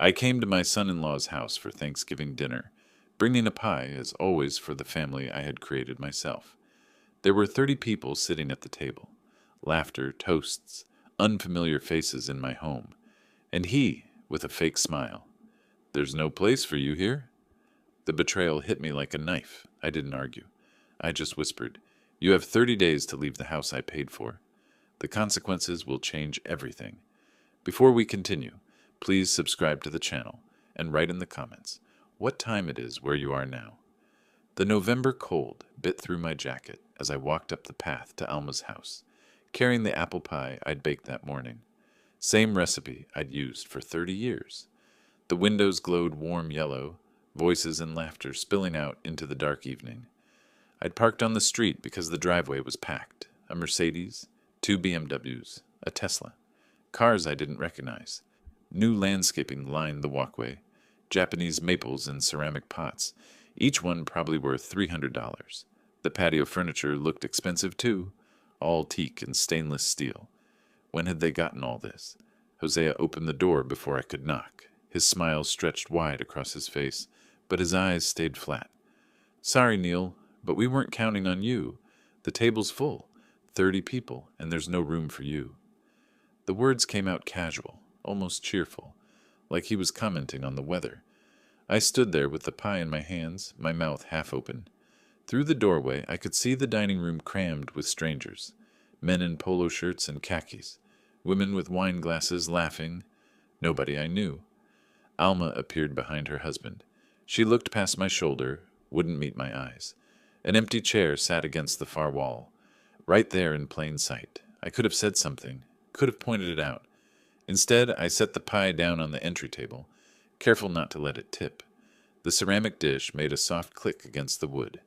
I came to my son-in-law's house for Thanksgiving dinner, bringing a pie, as always, for the family I had created myself. There were 30 people sitting at the table. Laughter, toasts, unfamiliar faces in my home. And he, with a fake smile. "There's no place for you here?" The betrayal hit me like a knife. I didn't argue. I just whispered, "You have 30 days to leave the house I paid for. The consequences will change everything." Before we continue, please subscribe to the channel and write in the comments what time it is where you are now. The November cold bit through my jacket as I walked up the path to Alma's house, carrying the apple pie I'd baked that morning. Same recipe I'd used for 30 years. The windows glowed warm yellow, voices and laughter spilling out into the dark evening. I'd parked on the street because the driveway was packed. A Mercedes, 2 BMWs, a Tesla. Cars I didn't recognize. New landscaping lined the walkway. Japanese maples in ceramic pots, each one probably worth $300. The patio furniture looked expensive too, all teak and stainless steel. When had they gotten all this? Hosea opened the door before I could knock. His smile stretched wide across his face, but his eyes stayed flat. "Sorry, Neil, but we weren't counting on you. The table's full, 30 people, and there's no room for you." The words came out casual, almost cheerful, like he was commenting on the weather. I stood there with the pie in my hands, my mouth half open. Through the doorway, I could see the dining room crammed with strangers, men in polo shirts and khakis, women with wine glasses laughing, nobody I knew. Alma appeared behind her husband. She looked past my shoulder, wouldn't meet my eyes. An empty chair sat against the far wall, right there in plain sight. I could have said something, could have pointed it out. Instead, I set the pie down on the entry table, careful not to let it tip. The ceramic dish made a soft click against the wood.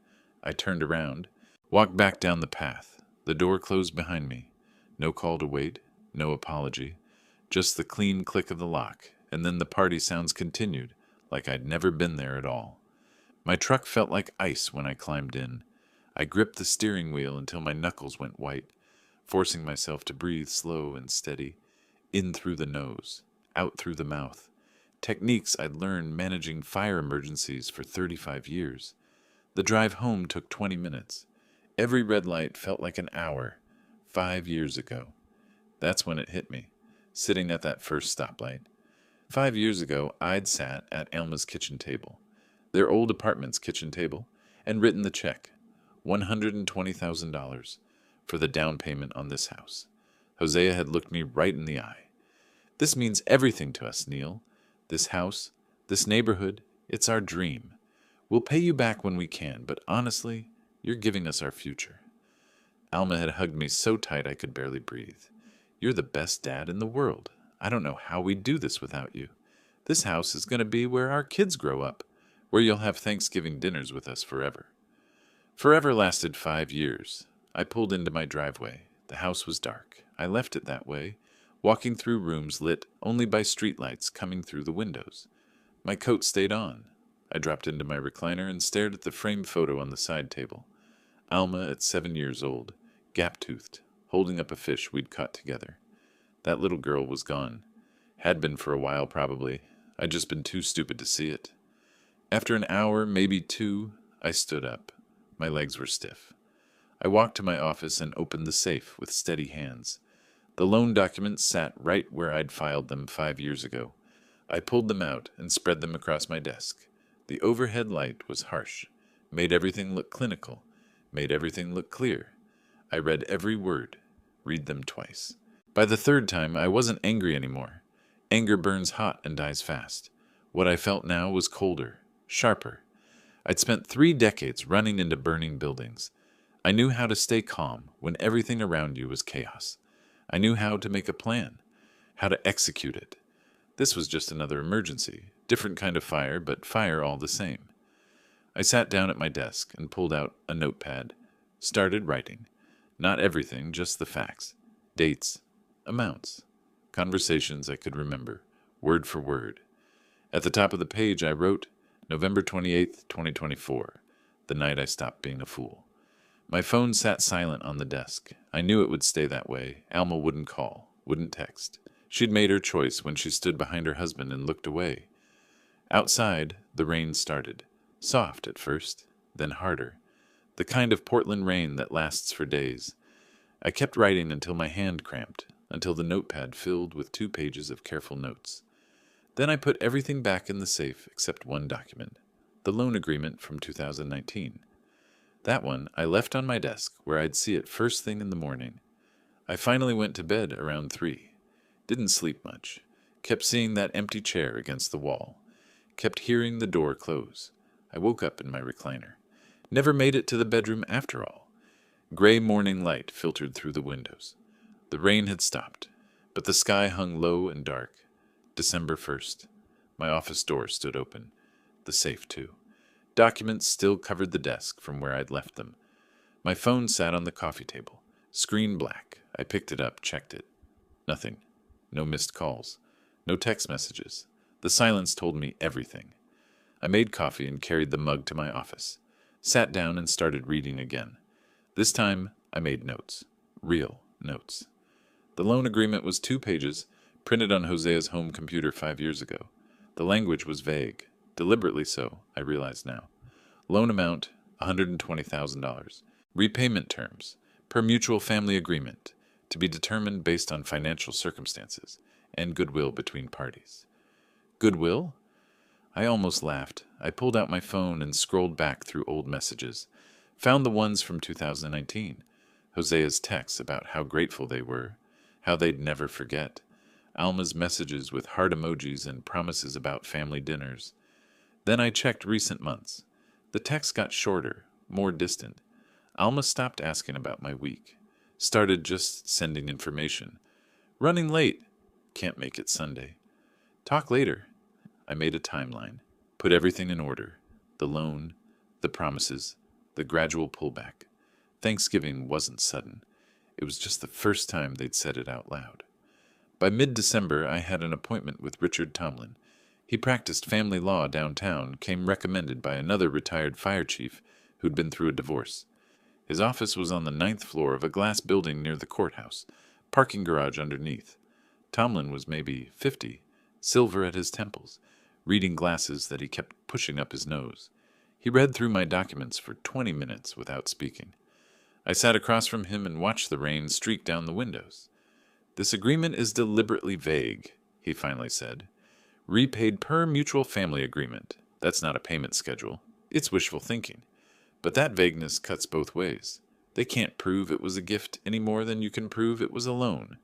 I turned around, walked back down the path. The door closed behind me. No call to wait, no apology, just the clean click of the lock, and then the party sounds continued, like I'd never been there at all. My truck felt like ice when I climbed in. I gripped the steering wheel until my knuckles went white, forcing myself to breathe slow and steady, in through the nose, out through the mouth. Techniques I'd learned managing fire emergencies for 35 years. The drive home took 20 minutes. Every red light felt like an hour, 5 years ago. That's when it hit me, sitting at that first stoplight. 5 years ago, I'd sat at Alma's kitchen table, their old apartment's kitchen table, and written the check, $120,000, for the down payment on this house. Hosea had looked me right in the eye. "This means everything to us, Neil. This house, this neighborhood, it's our dream. We'll pay you back when we can, but honestly, you're giving us our future." Alma had hugged me so tight I could barely breathe. "You're the best dad in the world. I don't know how we'd do this without you. This house is going to be where our kids grow up, where you'll have Thanksgiving dinners with us forever." Forever lasted 5 years. I pulled into my driveway. The house was dark. I left it that way, walking through rooms lit only by streetlights coming through the windows. My coat stayed on. I dropped into my recliner and stared at the framed photo on the side table. Alma at 7 years old, gap-toothed, holding up a fish we'd caught together. That little girl was gone. Had been for a while, probably. I'd just been too stupid to see it. After an hour, maybe 2, I stood up. My legs were stiff. I walked to my office and opened the safe with steady hands. The loan documents sat right where I'd filed them 5 years ago. I pulled them out and spread them across my desk. The overhead light was harsh, made everything look clinical, made everything look clear. I read every word, read them twice. By the third time, I wasn't angry anymore. Anger burns hot and dies fast. What I felt now was colder, sharper. I'd spent 3 decades running into burning buildings. I knew how to stay calm when everything around you was chaos. I knew how to make a plan, how to execute it. This was just another emergency, different kind of fire, but fire all the same. I sat down at my desk and pulled out a notepad, started writing. Not everything, just the facts, dates, amounts, conversations I could remember, word for word. At the top of the page I wrote, November 28th, 2024, the night I stopped being a fool. My phone sat silent on the desk. I knew it would stay that way. Alma wouldn't call, wouldn't text. She'd made her choice when she stood behind her husband and looked away. Outside, the rain started. Soft at first, then harder. The kind of Portland rain that lasts for days. I kept writing until my hand cramped, until the notepad filled with 2 pages of careful notes. Then I put everything back in the safe except one document, the loan agreement from 2019. That one I left on my desk where I'd see it first thing in the morning. I finally went to bed around 3. Didn't sleep much. Kept seeing that empty chair against the wall. Kept hearing the door close. I woke up in my recliner. Never made it to the bedroom after all. Gray morning light filtered through the windows. The rain had stopped, but the sky hung low and dark. December 1st. My office door stood open. The safe, too. Documents still covered the desk from where I'd left them. My phone sat on the coffee table. Screen black. I picked it up, checked it. Nothing. No missed calls. No text messages. The silence told me everything. I made coffee and carried the mug to my office. Sat down and started reading again. This time, I made notes. Real notes. The loan agreement was 2 pages, printed on Hosea's home computer 5 years ago. The language was vague. Deliberately so, I realize now. Loan amount, $120,000. Repayment terms, per mutual family agreement, to be determined based on financial circumstances and goodwill between parties. Goodwill? I almost laughed. I pulled out my phone and scrolled back through old messages. Found the ones from 2019. Hosea's texts about how grateful they were, how they'd never forget. Alma's messages with heart emojis and promises about family dinners. Then I checked recent months. The texts got shorter, more distant. Alma stopped asking about my week. Started just sending information. Running late. Can't make it Sunday. Talk later. I made a timeline. Put everything in order. The loan, the promises, the gradual pullback. Thanksgiving wasn't sudden. It was just the first time they'd said it out loud. By mid-December, I had an appointment with Richard Tomlin. He practiced family law downtown, came recommended by another retired fire chief who'd been through a divorce. His office was on the 9th floor of a glass building near the courthouse, parking garage underneath. Tomlin was maybe 50, silver at his temples, reading glasses that he kept pushing up his nose. He read through my documents for 20 minutes without speaking. I sat across from him and watched the rain streak down the windows. "This agreement is deliberately vague," he finally said. "Repaid per mutual family agreement. That's not a payment schedule. It's wishful thinking. But that vagueness cuts both ways. They can't prove it was a gift any more than you can prove it was a loan.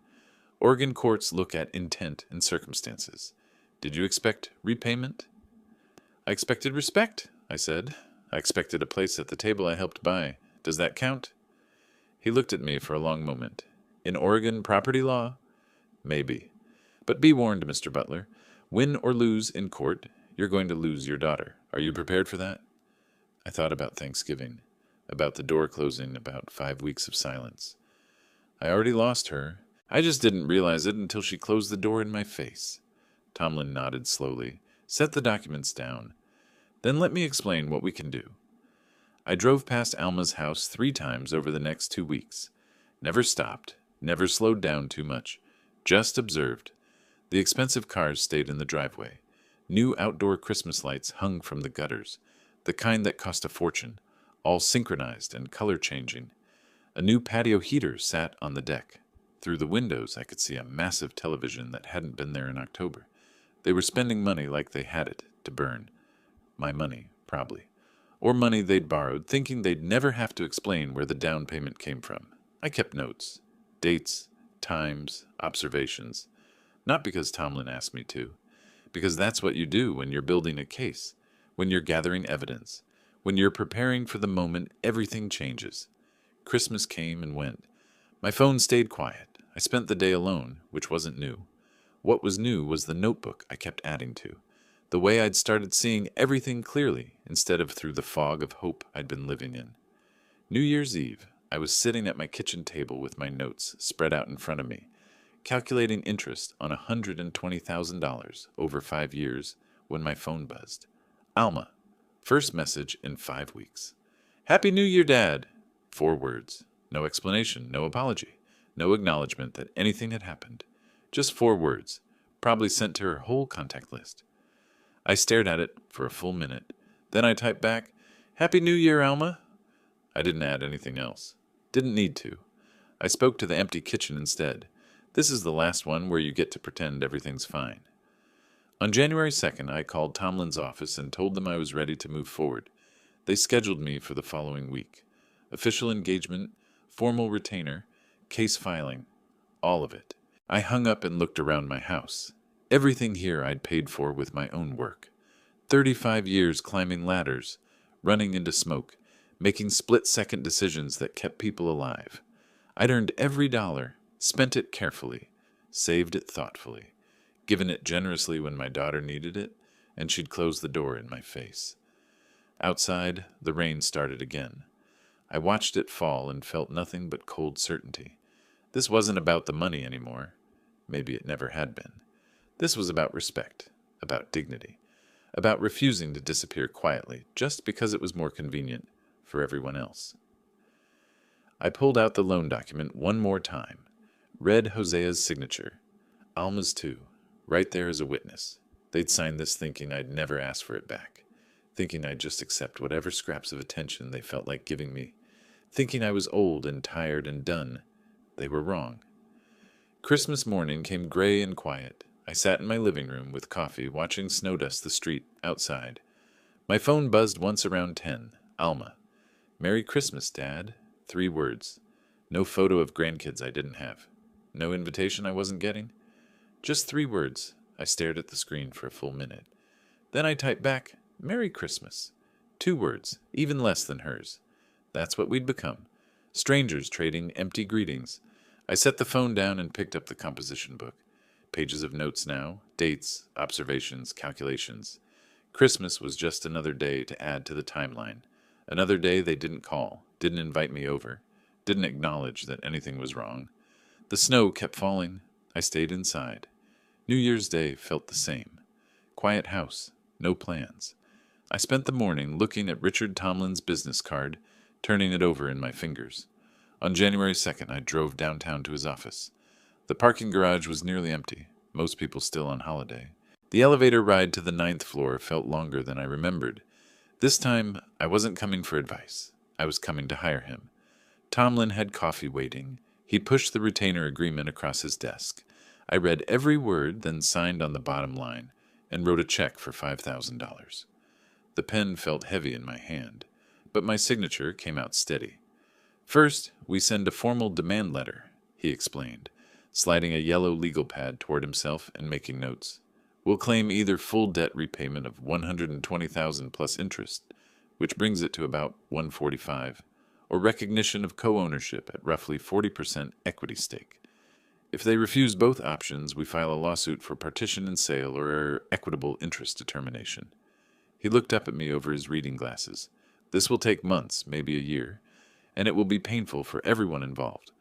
Oregon courts look at intent and circumstances. Did you expect repayment?" "I expected respect," I said. "I expected a place at the table I helped buy. Does that count?" He looked at me for a long moment. "In Oregon property law? Maybe. But be warned, Mr. Butler. Win or lose in court, you're going to lose your daughter. Are you prepared for that?" I thought about Thanksgiving, about the door closing, about 5 weeks of silence. I already lost her. I just didn't realize it until she closed the door in my face. Tomlin nodded slowly, set the documents down. "Then let me explain what we can do." I drove past Alma's house 3 times over the next 2 weeks. Never stopped, never slowed down too much. Just observed. The expensive cars stayed in the driveway. New outdoor Christmas lights hung from the gutters, the kind that cost a fortune, all synchronized and color-changing. A new patio heater sat on the deck. Through the windows I could see a massive television that hadn't been there in October. They were spending money like they had it, to burn. My money, probably. Or money they'd borrowed, thinking they'd never have to explain where the down payment came from. I kept notes. Dates, times, observations. Not because Tomlin asked me to. Because that's what you do when you're building a case, when you're gathering evidence, when you're preparing for the moment everything changes. Christmas came and went. My phone stayed quiet. I spent the day alone, which wasn't new. What was new was the notebook I kept adding to. The way I'd started seeing everything clearly instead of through the fog of hope I'd been living in. New Year's Eve, I was sitting at my kitchen table with my notes spread out in front of me, calculating interest on $120,000 over 5 years when my phone buzzed. Alma. First message in 5 weeks. "Happy New Year, Dad." 4 words. No explanation, no apology, no acknowledgement that anything had happened. Just 4 words, probably sent to her whole contact list. I stared at it for a full minute. Then I typed back, "Happy New Year, Alma." I didn't add anything else. Didn't need to. I spoke to the empty kitchen instead. This is the last one where you get to pretend everything's fine. On January 2nd, I called Tomlin's office and told them I was ready to move forward. They scheduled me for the following week. Official engagement, formal retainer, case filing, all of it. I hung up and looked around my house. Everything here I'd paid for with my own work. 35 years climbing ladders, running into smoke, making split-second decisions that kept people alive. I'd earned every dollar, spent it carefully, saved it thoughtfully, given it generously when my daughter needed it, and she'd close the door in my face. Outside, the rain started again. I watched it fall and felt nothing but cold certainty. This wasn't about the money anymore. Maybe it never had been. This was about respect, about dignity, about refusing to disappear quietly just because it was more convenient for everyone else. I pulled out the loan document one more time, read Hosea's signature, Alma's too, right there as a witness. They'd signed this thinking I'd never ask for it back, thinking I'd just accept whatever scraps of attention they felt like giving me, thinking I was old and tired and done. They were wrong. Christmas morning came gray and quiet. I sat in my living room with coffee, watching snow dust the street outside. My phone buzzed once around 10. Alma. "Merry Christmas, Dad." 3 words. No photo of grandkids I didn't have. No invitation I wasn't getting. Just 3 words. I stared at the screen for a full minute. Then I typed back, "Merry Christmas." 2 words, even less than hers. That's what we'd become. Strangers trading empty greetings. I set the phone down and picked up the composition book. Pages of notes now, dates, observations, calculations. Christmas was just another day to add to the timeline. Another day they didn't call, didn't invite me over, didn't acknowledge that anything was wrong. The snow kept falling. I stayed inside. New Year's Day felt the same. Quiet house, no plans. I spent the morning looking at Richard Tomlin's business card, turning it over in my fingers. On January 2nd, I drove downtown to his office. The parking garage was nearly empty, most people still on holiday. The elevator ride to the 9th floor felt longer than I remembered. This time, I wasn't coming for advice. I was coming to hire him. Tomlin had coffee waiting. He pushed the retainer agreement across his desk. I read every word, then signed on the bottom line, and wrote a check for $5,000. The pen felt heavy in my hand, but my signature came out steady. "First, we send a formal demand letter," he explained, sliding a yellow legal pad toward himself and making notes. "We'll claim either full debt repayment of $120,000 plus interest, which brings it to about $145,000, or recognition of co-ownership at roughly 40% equity stake. If they refuse both options, we file a lawsuit for partition and sale or equitable interest determination." He looked up at me over his reading glasses. "This will take months, maybe a year, and it will be painful for everyone involved."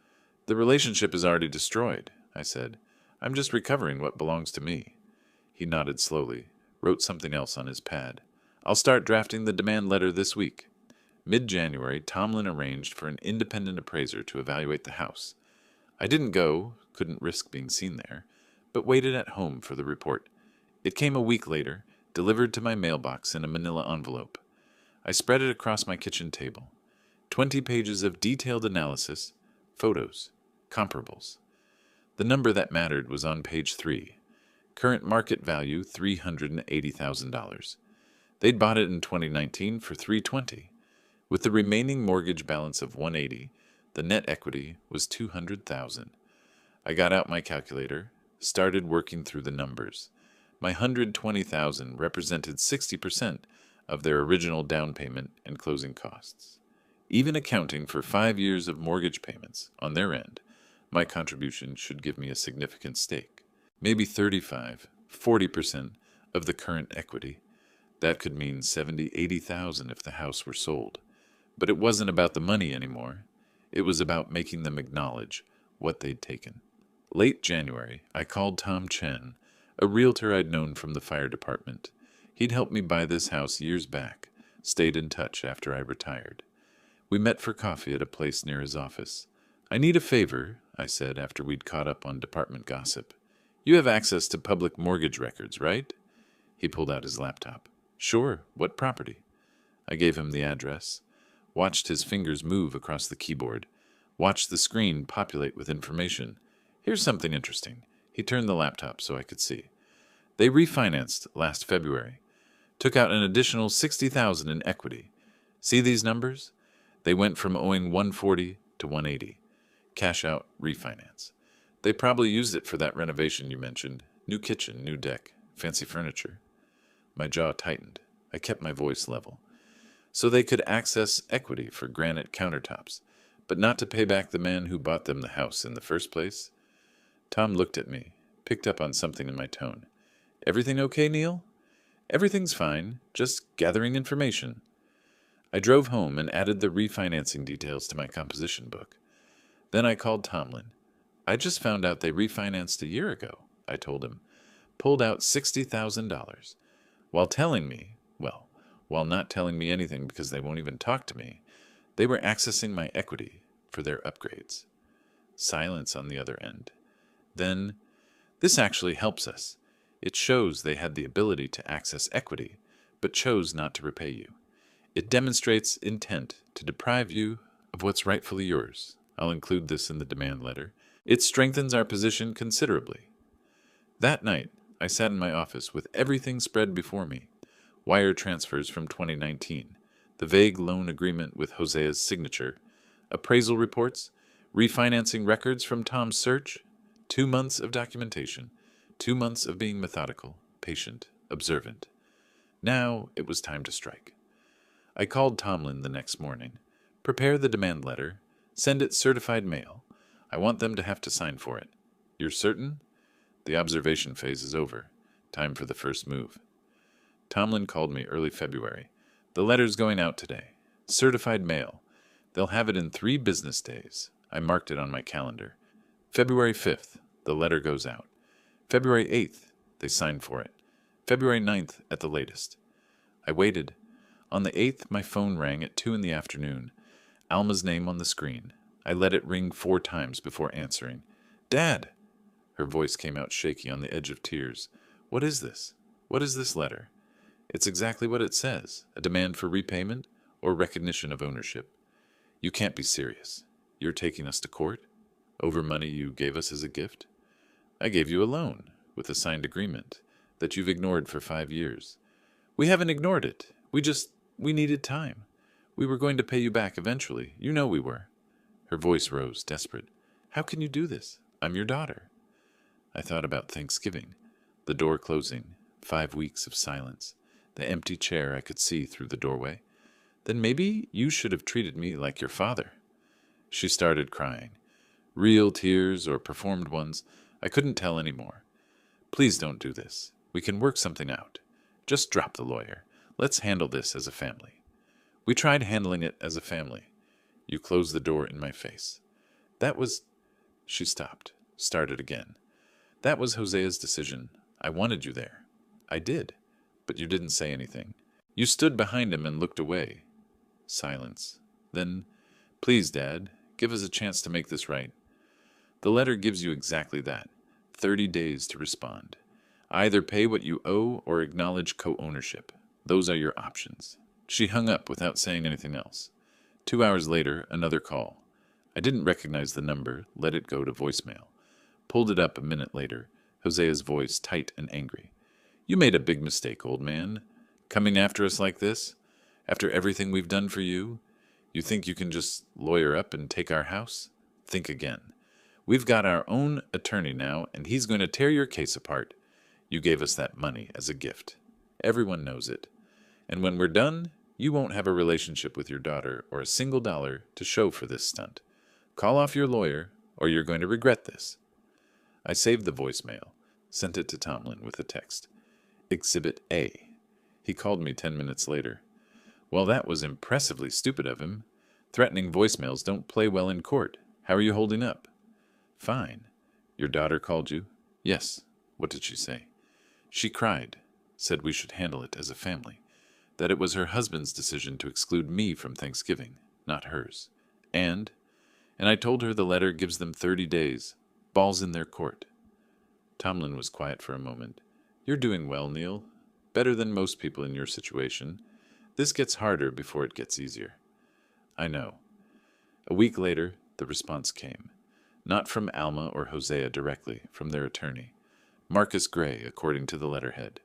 "The relationship is already destroyed," I said. "I'm just recovering what belongs to me." He nodded slowly, wrote something else on his pad. "I'll start drafting the demand letter this week." Mid-January, Tomlin arranged for an independent appraiser to evaluate the house. I didn't go, couldn't risk being seen there, but waited at home for the report. It came a week later, delivered to my mailbox in a manila envelope. I spread it across my kitchen table. 20 pages of detailed analysis, photos, comparables. The number that mattered was on page 3. Current market value, $380,000. They'd bought it in 2019 for $320,000. With the remaining mortgage balance of $180,000, the net equity was $200,000. I got out my calculator, started working through the numbers. My $120,000 represented 60% of their original down payment and closing costs. Even accounting for 5 years of mortgage payments on their end, my contribution should give me a significant stake. Maybe 35, 40% of the current equity. That could mean $70,000, $80,000 if the house were sold. But it wasn't about the money anymore. It was about making them acknowledge what they'd taken. Late January, I called Tom Chen, a realtor I'd known from the fire department. He'd helped me buy this house years back, stayed in touch after I retired. We met for coffee at a place near his office. "I need a favor," I said after we'd caught up on department gossip. You have access to public mortgage records, right? He pulled out his laptop. Sure, what property? I gave him the address, watched his fingers move across the keyboard, watched the screen populate with information. Here's something interesting. He turned the laptop so I could see. They refinanced last February, took out an additional $60,000 in equity. See these numbers? They went from owing 140 to 180. Cash out, refinance. They probably used it for that renovation you mentioned. New kitchen, new deck, fancy furniture. My jaw tightened. I kept my voice level. So they could access equity for granite countertops, but not to pay back the man who bought them the house in the first place? Tom looked at me, picked up on something in my tone. Everything okay, Neil? Everything's fine, just gathering information. I drove home and added the refinancing details to my composition book. Then I called Tomlin. I just found out they refinanced a year ago, I told him. Pulled out $60,000. While not telling me anything because they won't even talk to me, they were accessing my equity for their upgrades. Silence on the other end. Then, this actually helps us. It shows they had the ability to access equity, but chose not to repay you. It demonstrates intent to deprive you of what's rightfully yours. I'll include this in the demand letter. It strengthens our position considerably. That night, I sat in my office with everything spread before me. Wire transfers from 2019, the vague loan agreement with Hosea's signature, appraisal reports, refinancing records from Tom's search, 2 months of documentation, 2 months of being methodical, patient, observant. Now it was time to strike. I called Tomlin the next morning. Prepare the demand letter. Send it certified mail. I want them to have to sign for it. You're certain? The observation phase is over. Time for the first move. Tomlin called me early February. The letter's going out today. Certified mail. They'll have it in 3 business days. I marked it on my calendar. February 5th, the letter goes out. February 8th, they sign for it. February 9th at the latest. I waited. On the 8th, my phone rang at 2 in the afternoon. Alma's name on the screen. I let it ring 4 times before answering. Dad! Her voice came out shaky on the edge of tears. What is this? What is this letter? It's exactly what it says, a demand for repayment or recognition of ownership. You can't be serious. You're taking us to court? Over money you gave us as a gift? I gave you a loan, with a signed agreement, that you've ignored for 5 years. We haven't ignored it. We needed time. We were going to pay you back eventually. You know we were. Her voice rose, desperate. How can you do this? I'm your daughter. I thought about Thanksgiving, the door closing, 5 weeks of silence, the empty chair I could see through the doorway. Then maybe you should have treated me like your father. She started crying. Real tears or performed ones, I couldn't tell any more. Please don't do this. We can work something out. Just drop the lawyer. Let's handle this as a family. We tried handling it as a family. You closed the door in my face. That was... She stopped, started again. That was Hosea's decision. I wanted you there. I did. But you didn't say anything. You stood behind him and looked away. Silence. Then, please, Dad, give us a chance to make this right. The letter gives you exactly that. 30 days to respond. Either pay what you owe or acknowledge co-ownership. Those are your options. She hung up without saying anything else. 2 hours later, another call. I didn't recognize the number, let it go to voicemail. Pulled it up a minute later, Hosea's voice tight and angry. You made a big mistake, old man. Coming after us like this? After everything we've done for you? You think you can just lawyer up and take our house? Think again. We've got our own attorney now, and he's going to tear your case apart. You gave us that money as a gift. Everyone knows it. And when we're done, you won't have a relationship with your daughter or a single dollar to show for this stunt. Call off your lawyer, or you're going to regret this. I saved the voicemail, sent it to Tomlin with a text. Exhibit A. He called me 10 minutes later. Well, that was impressively stupid of him. Threatening voicemails don't play well in court. How are you holding up? Fine. Your daughter called you? Yes. What did she say? She cried, said we should handle it as a family, that it was her husband's decision to exclude me from Thanksgiving, not hers. And I told her the letter gives them 30 days, balls in their court. Tomlin was quiet for a moment. You're doing well, Neil. Better than most people in your situation. This gets harder before it gets easier. I know. A week later, the response came. Not from Alma or Hosea directly, from their attorney. Marcus Gray, according to the letterhead.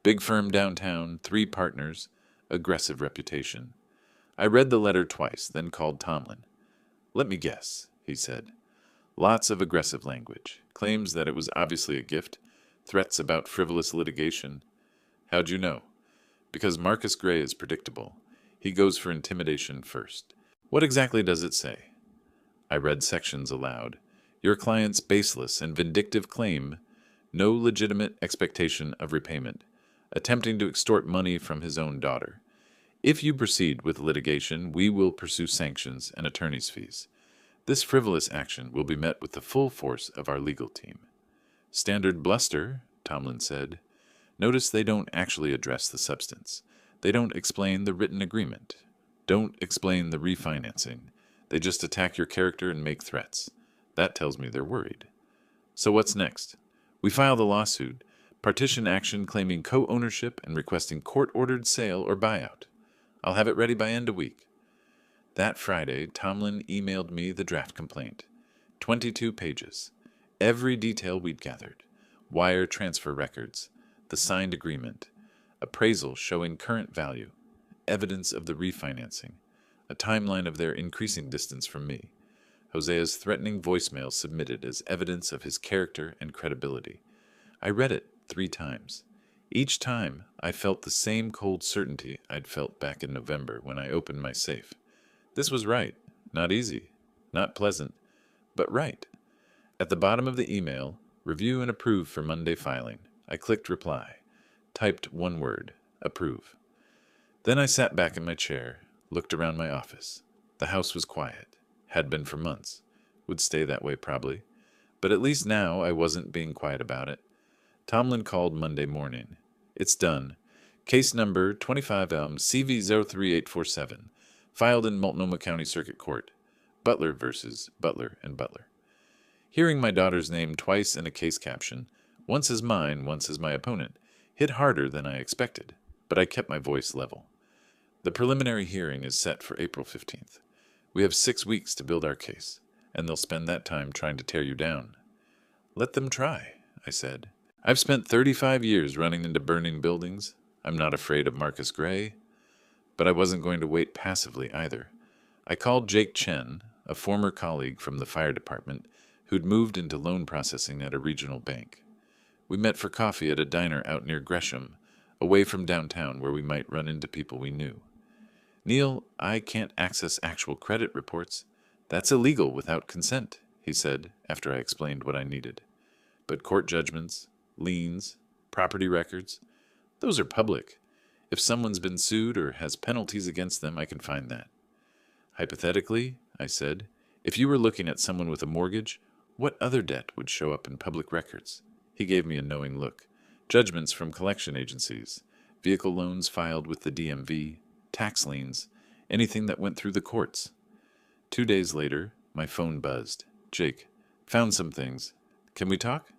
Big firm downtown, 3 partners, aggressive reputation. I read the letter twice, then called Tomlin. Let me guess, he said. Lots of aggressive language. Claims that it was obviously a gift. Threats about frivolous litigation. How'd you know? Because Marcus Gray is predictable. He goes for intimidation first. What exactly does it say? I read sections aloud. Your client's baseless and vindictive claim, no legitimate expectation of repayment, attempting to extort money from his own daughter. If you proceed with litigation, we will pursue sanctions and attorney's fees. This frivolous action will be met with the full force of our legal team. Standard bluster, Tomlin said. Notice they don't actually address the substance. They don't explain the written agreement. Don't explain the refinancing. They just attack your character and make threats. That tells me they're worried. So what's next? We file the lawsuit, partition action claiming co-ownership and requesting court-ordered sale or buyout. I'll have it ready by end of week. That Friday, Tomlin emailed me the draft complaint. 22 pages. Every detail we'd gathered. Wire transfer records. The signed agreement. Appraisal showing current value. Evidence of the refinancing. A timeline of their increasing distance from me. Hosea's threatening voicemail submitted as evidence of his character and credibility. I read it 3 times. Each time, I felt the same cold certainty I'd felt back in November when I opened my safe. This was right. Not easy. Not pleasant. But right. At the bottom of the email, review and approve for Monday filing. I clicked reply. Typed 1 word. Approve. Then I sat back in my chair, looked around my office. The house was quiet. Had been for months. Would stay that way probably. But at least now I wasn't being quiet about it. Tomlin called Monday morning. It's done. Case number 25M CV03847. Filed in Multnomah County Circuit Court. Butler versus Butler and Butler. Hearing my daughter's name twice in a case caption, once as mine, once as my opponent, hit harder than I expected, but I kept my voice level. The preliminary hearing is set for April 15th. We have 6 weeks to build our case, and they'll spend that time trying to tear you down. Let them try, I said. I've spent 35 years running into burning buildings. I'm not afraid of Marcus Gray. But I wasn't going to wait passively either. I called Jake Chen, a former colleague from the fire department, who'd moved into loan processing at a regional bank. We met for coffee at a diner out near Gresham, away from downtown where we might run into people we knew. Neil, I can't access actual credit reports. That's illegal without consent, he said after I explained what I needed. But court judgments, liens, property records, those are public. If someone's been sued or has penalties against them, I can find that. Hypothetically, I said, if you were looking at someone with a mortgage, what other debt would show up in public records? He gave me a knowing look. Judgments from collection agencies, vehicle loans filed with the DMV, tax liens, anything that went through the courts. 2 days later, my phone buzzed. Jake, found some things. Can we talk?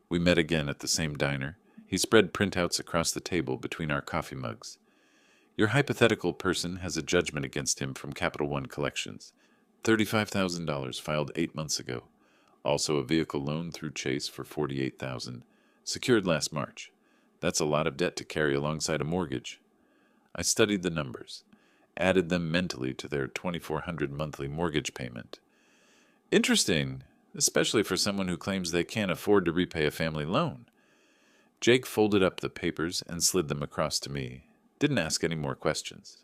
We met again at the same diner. He spread printouts across the table between our coffee mugs. Your hypothetical person has a judgment against him from Capital One Collections. $35,000 filed 8 months ago. Also a vehicle loan through Chase for $48,000, secured last March. That's a lot of debt to carry alongside a mortgage. I studied the numbers, added them mentally to their $2,400 monthly mortgage payment. Interesting, especially for someone who claims they can't afford to repay a family loan. Jake folded up the papers and slid them across to me. Didn't ask any more questions.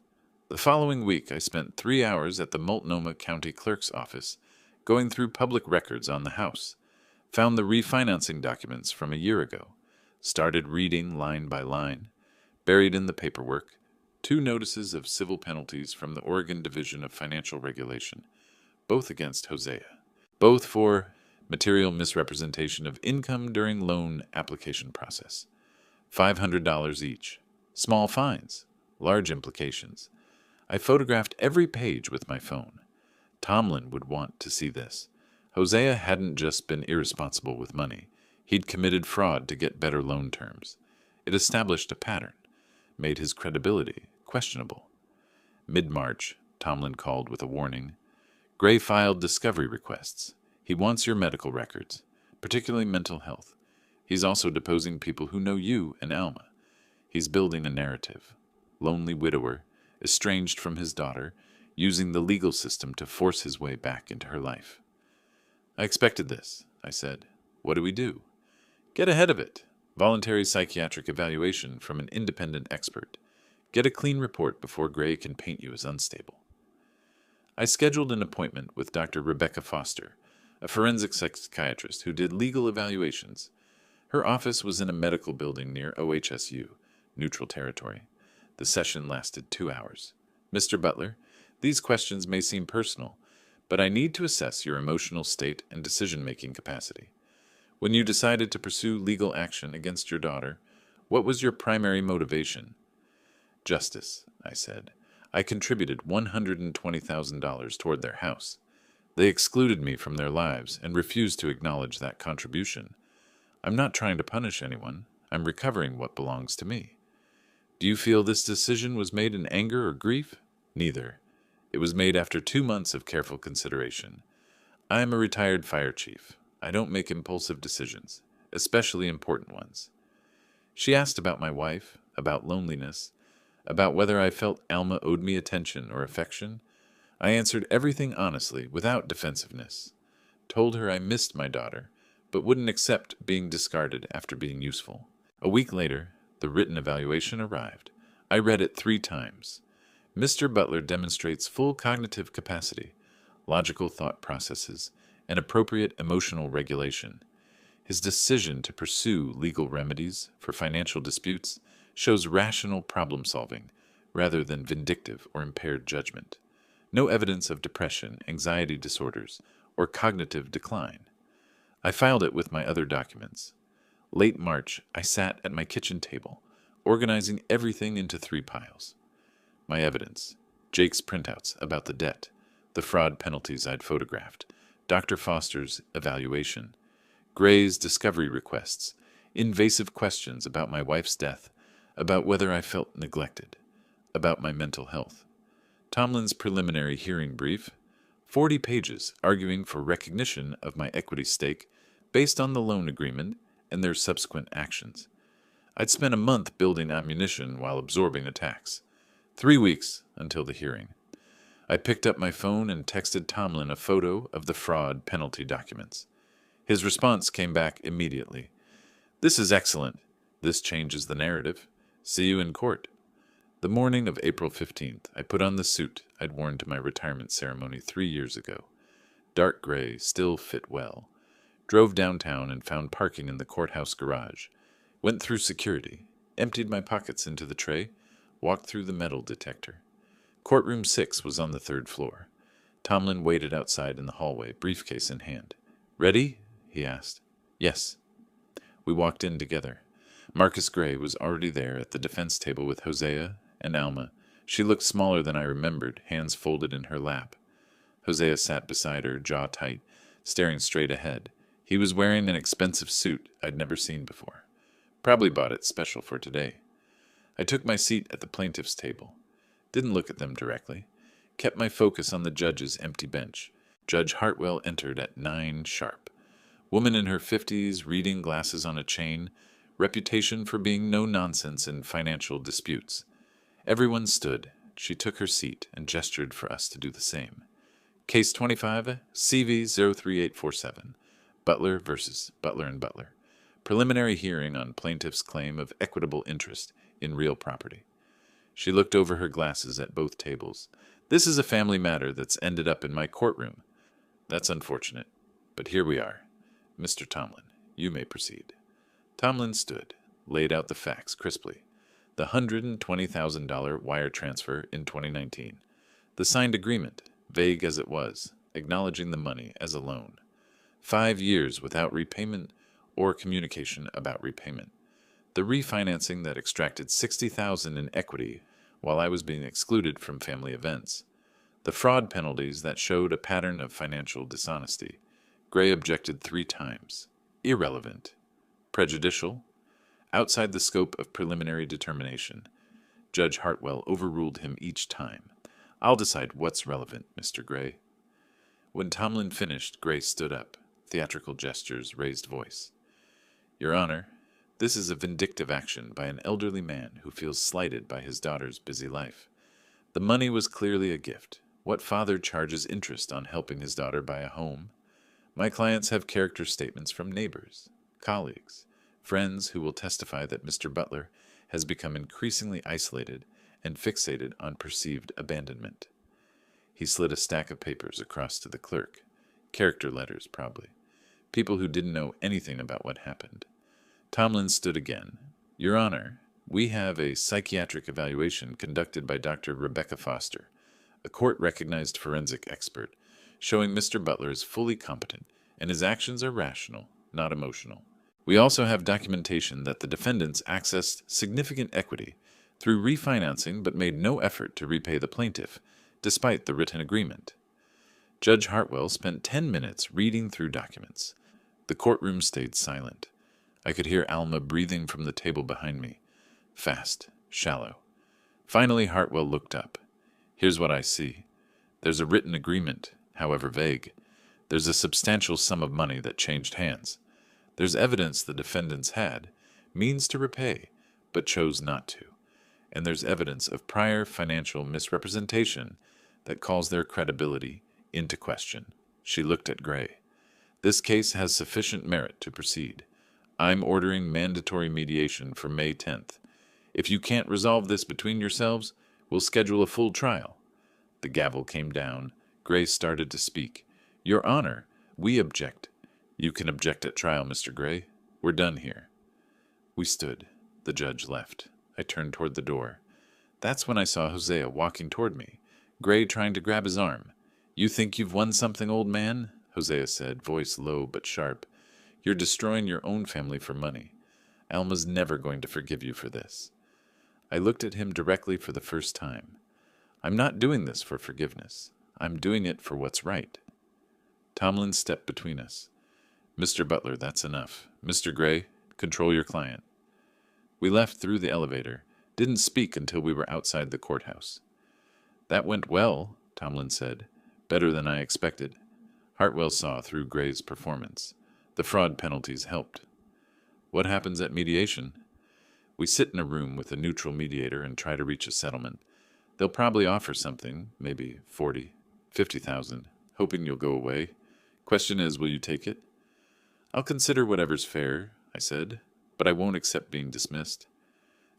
The following week, I spent 3 hours at the Multnomah County Clerk's office, going through public records on the house. Found the refinancing documents from a year ago. Started reading line by line. Buried in the paperwork, 2 notices of civil penalties from the Oregon Division of Financial Regulation, both against Hosea. Both for material misrepresentation of income during loan application process. $500 each. Small fines. Large implications. I photographed every page with my phone. Tomlin would want to see this. Hosea hadn't just been irresponsible with money. He'd committed fraud to get better loan terms. It established a pattern, made his credibility questionable. Mid-March, Tomlin called with a warning. Gray filed discovery requests. He wants your medical records, particularly mental health. He's also deposing people who know you and Alma. He's building a narrative. Lonely widower, estranged from his daughter, using the legal system to force his way back into her life. I expected this, I said. What do we do? Get ahead of it. Voluntary psychiatric evaluation from an independent expert. Get a clean report before Gray can paint you as unstable. I scheduled an appointment with Dr. Rebecca Foster, a forensic psychiatrist who did legal evaluations. Her office was in a medical building near OHSU, neutral territory. The session lasted 2 hours. Mr. Butler, these questions may seem personal, but I need to assess your emotional state and decision-making capacity. When you decided to pursue legal action against your daughter, what was your primary motivation? Justice, I said. I contributed $120,000 toward their house. They excluded me from their lives and refused to acknowledge that contribution. I'm not trying to punish anyone. I'm recovering what belongs to me. Do you feel this decision was made in anger or grief? Neither. It was made after 2 months of careful consideration. I am a retired fire chief. I don't make impulsive decisions, especially important ones. She asked about my wife, about loneliness, about whether I felt Alma owed me attention or affection. I answered everything honestly, without defensiveness. Told her I missed my daughter, but wouldn't accept being discarded after being useful. A week later, the written evaluation arrived. I read it 3 times. Mr. Butler demonstrates full cognitive capacity, logical thought processes, and appropriate emotional regulation. His decision to pursue legal remedies for financial disputes shows rational problem-solving rather than vindictive or impaired judgment. No evidence of depression, anxiety disorders, or cognitive decline. I filed it with my other documents. Late March, I sat at my kitchen table, organizing everything into 3 piles. My evidence, Jake's printouts about the debt, the fraud penalties I'd photographed, Dr. Foster's evaluation, Gray's discovery requests, invasive questions about my wife's death, about whether I felt neglected, about my mental health. Tomlin's preliminary hearing brief, 40 pages arguing for recognition of my equity stake based on the loan agreement and their subsequent actions. I'd spent a month building ammunition while absorbing attacks. 3 weeks until the hearing. I picked up my phone and texted Tomlin a photo of the fraud penalty documents. His response came back immediately. This is excellent. This changes the narrative. See you in court. The morning of April 15th, I put on the suit I'd worn to my retirement ceremony 3 years ago. Dark gray, still fit well. Drove downtown and found parking in the courthouse garage. Went through security, emptied my pockets into the tray, walked through the metal detector. Courtroom 6 was on the 3rd floor. Tomlin waited outside in the hallway, briefcase in hand. Ready? He asked. Yes. We walked in together. Marcus Gray was already there at the defense table with Hosea and Alma. She looked smaller than I remembered, hands folded in her lap. Hosea sat beside her, jaw tight, staring straight ahead. He was wearing an expensive suit I'd never seen before. Probably bought it special for today. I took my seat at the plaintiff's table. Didn't look at them directly. Kept my focus on the judge's empty bench. Judge Hartwell entered at 9 sharp. Woman in her 50s, reading glasses on a chain, reputation for being no nonsense in financial disputes. Everyone stood. She took her seat and gestured for us to do the same. Case 25, CV 03847, Butler versus Butler and Butler. Preliminary hearing on plaintiff's claim of equitable interest in real property. She looked over her glasses at both tables. This is a family matter that's ended up in my courtroom. That's unfortunate, but here we are. Mr. Tomlin, you may proceed. Tomlin stood, laid out the facts crisply. The $120,000 wire transfer in 2019. The signed agreement, vague as it was, acknowledging the money as a loan. 5 years without repayment or communication about repayment. The refinancing that extracted $60,000 in equity while I was being excluded from family events. The fraud penalties that showed a pattern of financial dishonesty. Gray objected 3 times. Irrelevant. Prejudicial? Outside the scope of preliminary determination. Judge Hartwell overruled him each time. I'll decide what's relevant, Mr. Gray. When Tomlin finished, Gray stood up, theatrical gestures, raised voice. Your Honor, this is a vindictive action by an elderly man who feels slighted by his daughter's busy life. The money was clearly a gift. What father charges interest on helping his daughter buy a home? My clients have character statements from neighbors, colleagues, friends who will testify that Mr. Butler has become increasingly isolated and fixated on perceived abandonment. He slid a stack of papers across to the clerk. Character letters, probably. People who didn't know anything about what happened. Tomlin stood again. Your Honor, we have a psychiatric evaluation conducted by Dr. Rebecca Foster, a court-recognized forensic expert, showing Mr. Butler is fully competent and his actions are rational, not emotional. We also have documentation that the defendants accessed significant equity through refinancing but made no effort to repay the plaintiff, despite the written agreement. Judge Hartwell spent 10 minutes reading through documents. The courtroom stayed silent. I could hear Alma breathing from the table behind me. Fast, shallow. Finally, Hartwell looked up. Here's what I see. There's a written agreement, however vague. There's a substantial sum of money that changed hands. There's evidence the defendants had means to repay, but chose not to. And there's evidence of prior financial misrepresentation that calls their credibility into question. She looked at Gray. This case has sufficient merit to proceed. I'm ordering mandatory mediation for May 10th. If you can't resolve this between yourselves, we'll schedule a full trial. The gavel came down. Gray started to speak. Your Honor, we object. You can object at trial, Mr. Gray. We're done here. We stood. The judge left. I turned toward the door. That's when I saw Hosea walking toward me, Gray trying to grab his arm. You think you've won something, old man? Hosea said, voice low but sharp. You're destroying your own family for money. Alma's never going to forgive you for this. I looked at him directly for the first time. I'm not doing this for forgiveness. I'm doing it for what's right. Tomlin stepped between us. Mr. Butler, that's enough. Mr. Gray, control your client. We left through the elevator, didn't speak until we were outside the courthouse. That went well, Tomlin said. Better than I expected. Hartwell saw through Gray's performance. The fraud penalties helped. What happens at mediation? We sit in a room with a neutral mediator and try to reach a settlement. They'll probably offer something, maybe 40, 50,000, hoping you'll go away. Question is, will you take it? I'll consider whatever's fair, I said, but I won't accept being dismissed.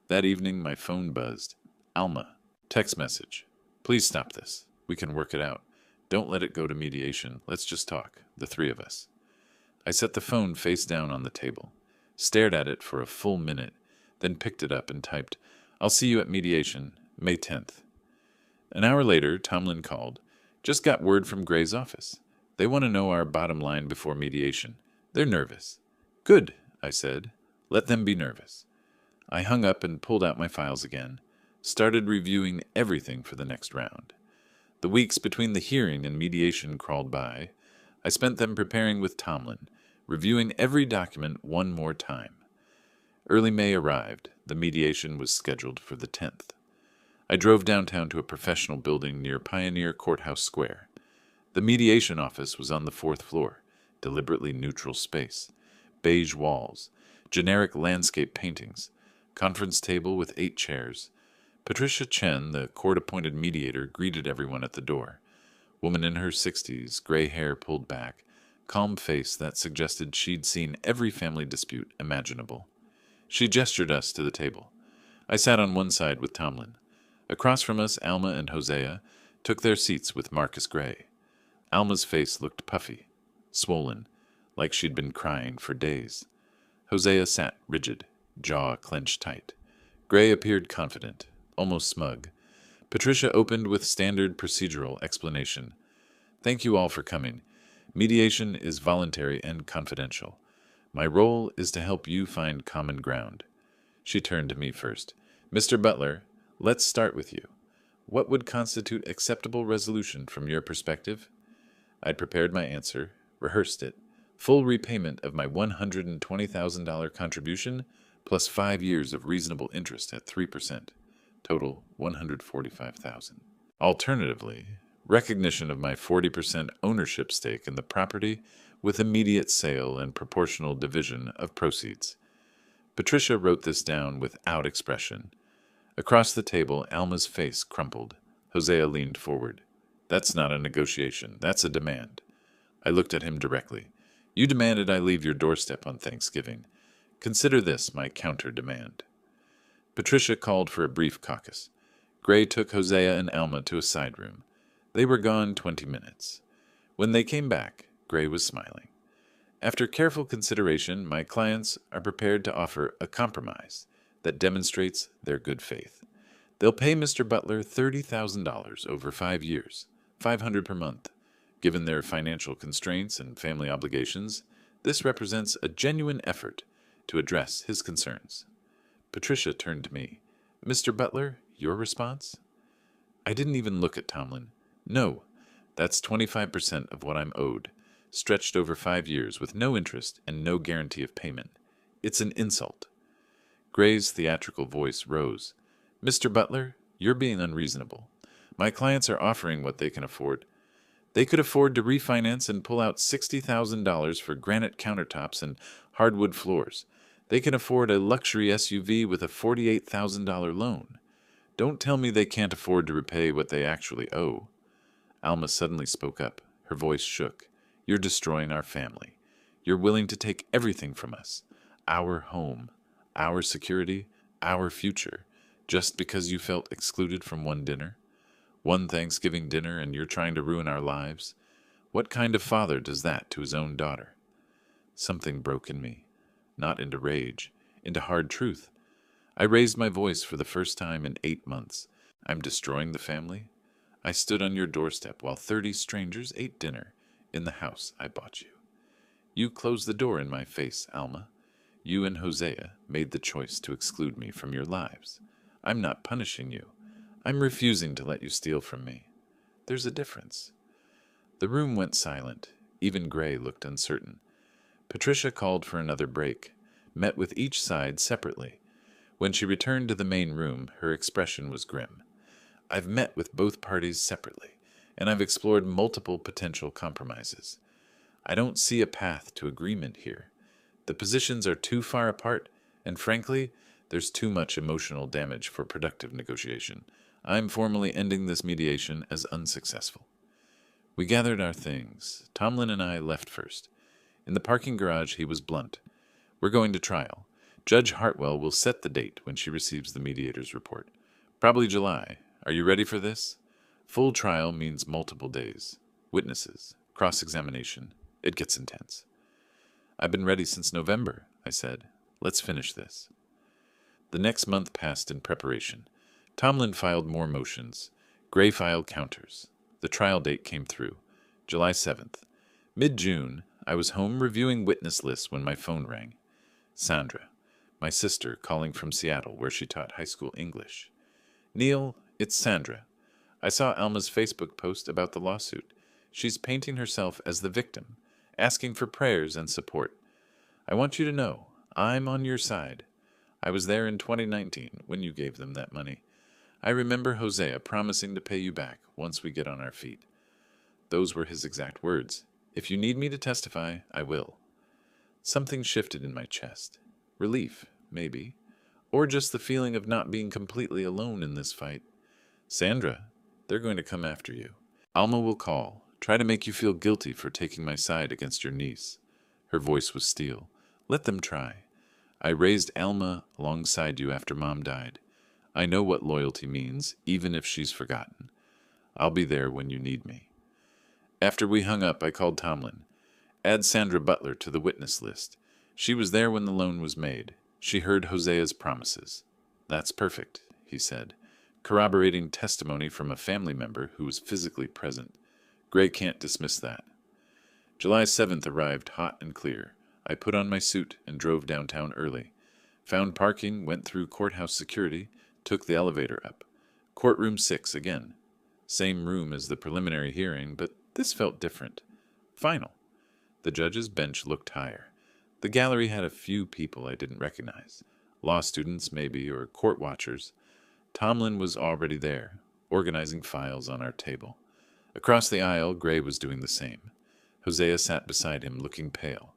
That evening, my phone buzzed. Alma, text message. Please stop this. We can work it out. Don't let it go to mediation. Let's just talk, the three of us. I set the phone face down on the table, stared at it for a full minute, then picked it up and typed, I'll see you at mediation, May 10th. An hour later, Tomlin called. Just got word from Gray's office. They want to know our bottom line before mediation. They're nervous. Good, I said. Let them be nervous. I hung up and pulled out my files again, started reviewing everything for the next round. The weeks between the hearing and mediation crawled by. I spent them preparing with Tomlin, reviewing every document one more time. Early May arrived. The mediation was scheduled for the 10th. I drove downtown to a professional building near Pioneer Courthouse Square. The mediation office was on the 4th floor, deliberately neutral space, beige walls, generic landscape paintings, conference table with 8 chairs. Patricia Chen, the court-appointed mediator, greeted everyone at the door. Woman in her 60s, gray hair pulled back, calm face that suggested she'd seen every family dispute imaginable. She gestured us to the table. I sat on one side with Tomlin. Across from us, Alma and Hosea took their seats with Marcus Gray. Alma's face looked puffy, swollen, like she'd been crying for days. Hosea sat rigid, jaw clenched tight. Gray appeared confident, almost smug. Patricia opened with standard procedural explanation. Thank you all for coming. Mediation is voluntary and confidential. My role is to help you find common ground. She turned to me first. Mr. Butler, let's start with you. What would constitute acceptable resolution from your perspective? I'd prepared my answer, rehearsed it, Full repayment of my $120,000 contribution, plus 5 years of reasonable interest at 3%. Total $145,000. Alternatively, recognition of my 40% ownership stake in the property with immediate sale and proportional division of proceeds. Patricia wrote this down without expression. Across the table, Alma's face crumpled. Hosea leaned forward. That's not a negotiation. That's a demand. I looked at him directly. You demanded I leave your doorstep on Thanksgiving. Consider this my counter-demand. Patricia called for a brief caucus. Gray took Hosea and Alma to a side room. They were gone 20 minutes. When they came back, Gray was smiling. After careful consideration, my clients are prepared to offer a compromise that demonstrates their good faith. They'll pay Mr. Butler $30,000 over 5 years, $500 per month. Given their financial constraints and family obligations, this represents a genuine effort to address his concerns. Patricia turned to me. Mr. Butler, your response? I didn't even look at Tomlin. No, that's 25% of what I'm owed, stretched over 5 years with no interest and no guarantee of payment. It's an insult. Gray's theatrical voice rose. Mr. Butler, you're being unreasonable. My clients are offering what they can afford. They could afford to refinance and pull out $60,000 for granite countertops and hardwood floors. They can afford a luxury SUV with a $48,000 loan. Don't tell me they can't afford to repay what they actually owe. Alma suddenly spoke up. Her voice shook. You're destroying our family. You're willing to take everything from us. Our home, our security, our future, just because you felt excluded from one dinner? One Thanksgiving dinner and you're trying to ruin our lives? What kind of father does that to his own daughter? Something broke in me, not into rage, into hard truth. I raised my voice for the first time in 8 months. I'm destroying the family? I stood on your doorstep while 30 strangers ate dinner in the house I bought you. You closed the door in my face, Alma. You and Hosea made the choice to exclude me from your lives. I'm not punishing you. I'm refusing to let you steal from me. There's a difference. The room went silent. Even Gray looked uncertain. Patricia called for another break, met with each side separately. When she returned to the main room, her expression was grim. I've met with both parties separately, and I've explored multiple potential compromises. I don't see a path to agreement here. The positions are too far apart, and frankly, there's too much emotional damage for productive negotiation. I'm formally ending this mediation as unsuccessful. We gathered our things. Tomlin and I left first. In the parking garage, he was blunt. We're going to trial. Judge Hartwell will set the date when she receives the mediator's report. Probably July. Are you ready for this? Full trial means multiple days. Witnesses. Cross-examination. It gets intense. I've been ready since November, I said. Let's finish this. The next month passed in preparation. Tomlin filed more motions. Gray filed counters. The trial date came through. July 7th. Mid-June, I was home reviewing witness lists when my phone rang. Sandra, my sister, calling from Seattle, where she taught high school English. Neil, it's Sandra. I saw Alma's Facebook post about the lawsuit. She's painting herself as the victim, asking for prayers and support. I want you to know, I'm on your side. I was there in 2019 when you gave them that money. I remember Hosea promising to pay you back once we get on our feet. Those were his exact words. If you need me to testify, I will. Something shifted in my chest. Relief, maybe. Or just the feeling of not being completely alone in this fight. Sandra, they're going to come after you. Alma will call, try to make you feel guilty for taking my side against your niece. Her voice was steel. Let them try. I raised Alma alongside you after Mom died. I know what loyalty means, even if she's forgotten. I'll be there when you need me. After we hung up, I called Tomlin. Add Sandra Butler to the witness list. She was there when the loan was made. She heard Hosea's promises. That's perfect, he said, corroborating testimony from a family member who was physically present. Gray can't dismiss that. July 7th arrived hot and clear. I put on my suit and drove downtown early. Found parking, went through courthouse security, took the elevator up. Courtroom 6 again. Same room as the preliminary hearing, but this felt different. Final. The judge's bench looked higher. The gallery had a few people I didn't recognize. Law students, maybe, or court watchers. Tomlin was already there, organizing files on our table. Across the aisle, Gray was doing the same. Hosea sat beside him, looking pale.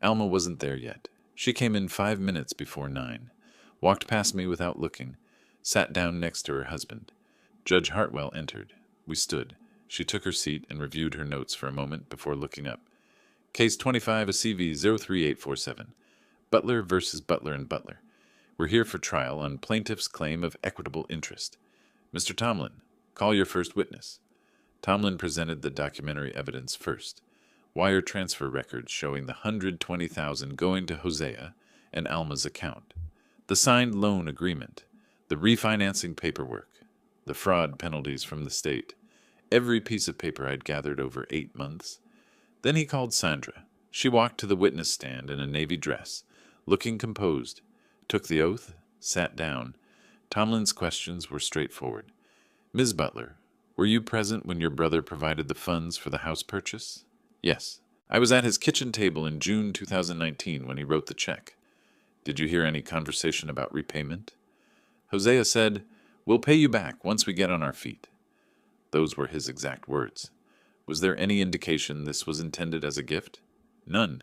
Alma wasn't there yet. She came in 5 minutes before 9, walked past me without looking, sat down next to her husband. Judge Hartwell entered. We stood. She took her seat and reviewed her notes for a moment before looking up. Case 25, a CV 03847. Butler versus Butler and Butler. We're here for trial on plaintiff's claim of equitable interest. Mr. Tomlin, call your first witness. Tomlin presented the documentary evidence first. Wire transfer records showing the $120,000 going to Hosea and Alma's account. The signed loan agreement. The refinancing paperwork. The fraud penalties from the state. Every piece of paper I'd gathered over 8 months. Then he called Sandra. She walked to the witness stand in a navy dress, looking composed, took the oath, sat down. Tomlin's questions were straightforward. Ms. Butler, were you present when your brother provided the funds for the house purchase? Yes. I was at his kitchen table in June 2019 when he wrote the check. Did you hear any conversation about repayment? Hosea said, "We'll pay you back once we get on our feet." Those were his exact words. Was there any indication this was intended as a gift? None.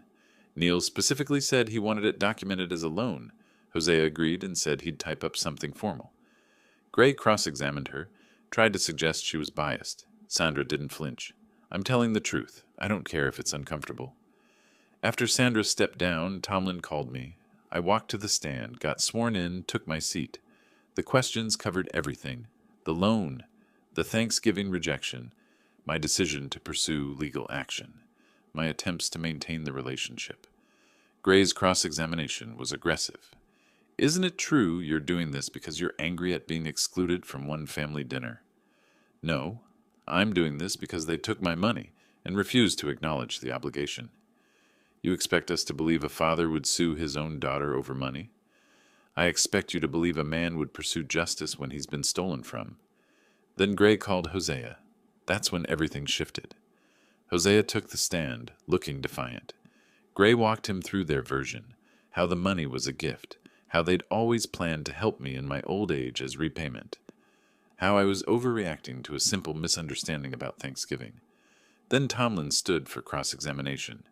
Neil specifically said he wanted it documented as a loan. Hosea agreed and said he'd type up something formal. Gray cross-examined her, tried to suggest she was biased. Sandra didn't flinch. I'm telling the truth. I don't care if it's uncomfortable. After Sandra stepped down, Tomlin called me. I walked to the stand, got sworn in, took my seat. The questions covered everything. The loan, the Thanksgiving rejection, my decision to pursue legal action, my attempts to maintain the relationship. Gray's cross-examination was aggressive. Isn't it true you're doing this because you're angry at being excluded from one family dinner? No, I'm doing this because they took my money and refused to acknowledge the obligation. You expect us to believe a father would sue his own daughter over money? I expect you to believe a man would pursue justice when he's been stolen from. Then Gray called Hosea. That's when everything shifted. Hosea took the stand, looking defiant. Gray walked him through their version, how the money was a gift, how they'd always planned to help me in my old age as repayment, how I was overreacting to a simple misunderstanding about Thanksgiving. Then Tomlin stood for cross-examination.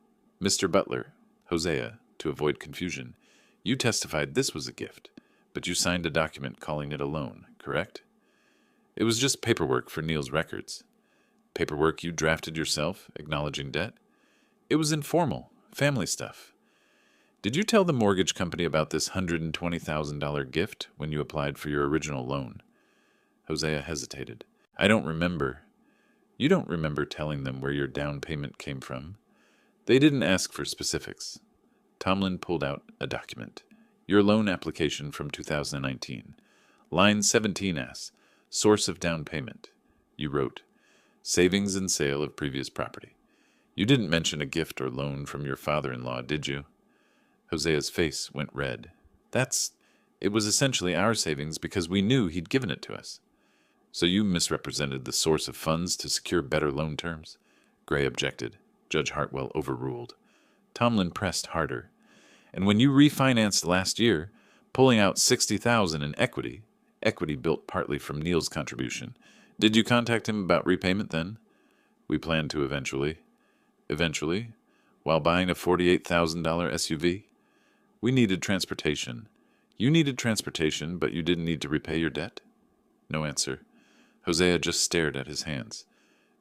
Mr. Butler, Hosea, to avoid confusion, you testified this was a gift, but you signed a document calling it a loan, correct? It was just paperwork for Neil's records. Paperwork you drafted yourself, acknowledging debt? It was informal, family stuff. Did you tell the mortgage company about this $120,000 gift when you applied for your original loan? Hosea hesitated. I don't remember. You don't remember telling them where your down payment came from? They didn't ask for specifics. Tomlin pulled out a document. Your loan application from 2019. Line 17 asks, source of down payment. You wrote, savings and sale of previous property. You didn't mention a gift or loan from your father-in-law, did you? Hosea's face went red. It was essentially our savings because we knew he'd given it to us. So you misrepresented the source of funds to secure better loan terms? Gray objected. Judge Hartwell overruled. Tomlin pressed harder. And when you refinanced last year, pulling out $60,000 in equity built partly from Neil's contribution, did you contact him about repayment then? We planned to eventually. Eventually? While buying a $48,000 SUV? We needed transportation. You needed transportation, but you didn't need to repay your debt? No answer. Hosea just stared at his hands.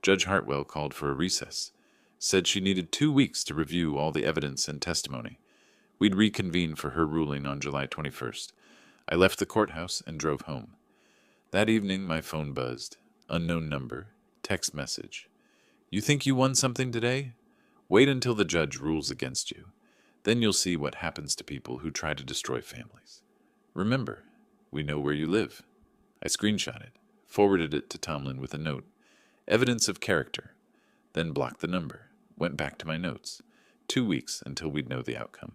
Judge Hartwell called for a recess. Said she needed 2 weeks to review all the evidence and testimony. We'd reconvene for her ruling on July 21st. I left the courthouse and drove home. That evening, my phone buzzed. Unknown number. Text message. You think you won something today? Wait until the judge rules against you. Then you'll see what happens to people who try to destroy families. Remember, we know where you live. I screenshot it, forwarded it to Tomlin with a note. Evidence of character. Then blocked the number. Went back to my notes. 2 weeks until we'd know the outcome.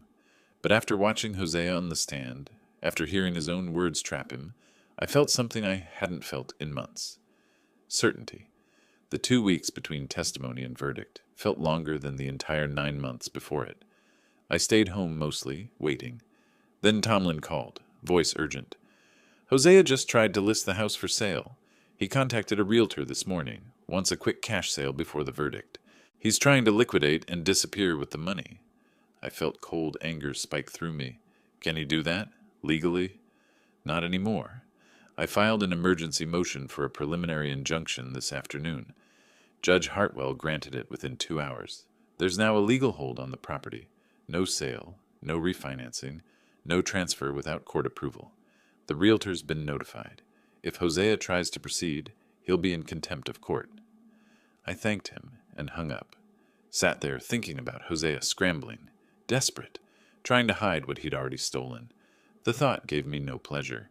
But after watching Hosea on the stand, after hearing his own words trap him, I felt something I hadn't felt in months. Certainty. The 2 weeks between testimony and verdict felt longer than the entire 9 months before it. I stayed home mostly, waiting. Then Tomlin called, voice urgent. Hosea just tried to list the house for sale. He contacted a realtor this morning, wants a quick cash sale before the verdict. He's trying to liquidate and disappear with the money. I felt cold anger spike through me. Can he do that? Legally? Not anymore. I filed an emergency motion for a preliminary injunction this afternoon. Judge Hartwell granted it within 2 hours. There's now a legal hold on the property. No sale, no refinancing, no transfer without court approval. The realtor's been notified. If Hosea tries to proceed, he'll be in contempt of court. I thanked him and hung up. Sat there thinking about Hosea scrambling, desperate, trying to hide what he'd already stolen. The thought gave me no pleasure.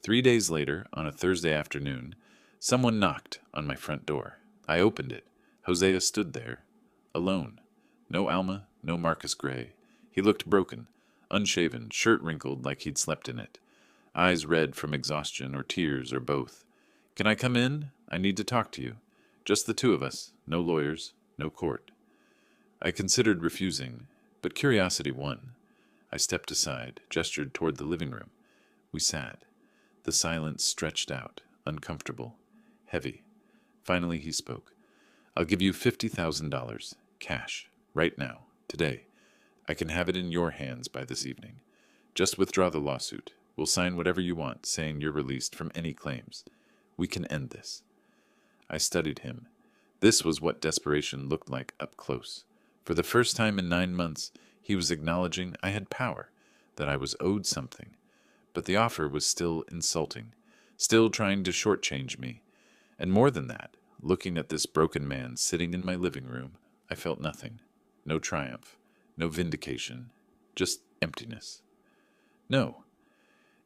3 days later, on a Thursday afternoon, someone knocked on my front door. I opened it. Hosea stood there, alone. No Alma, no Marcus Gray. He looked broken, unshaven, shirt wrinkled like he'd slept in it. Eyes red from exhaustion or tears or both. Can I come in? I need to talk to you. Just the two of us. No lawyers, no court. I considered refusing, but curiosity won. I stepped aside, gestured toward the living room. We sat. The silence stretched out, uncomfortable, heavy. Finally he spoke. I'll give you $50,000, cash, right now, today. I can have it in your hands by this evening. Just withdraw the lawsuit. We'll sign whatever you want, saying you're released from any claims. We can end this. I studied him. This was what desperation looked like up close. For the first time in 9 months, he was acknowledging I had power, that I was owed something. But the offer was still insulting, still trying to shortchange me. And more than that, looking at this broken man sitting in my living room, I felt nothing. No triumph, no vindication, just emptiness. No.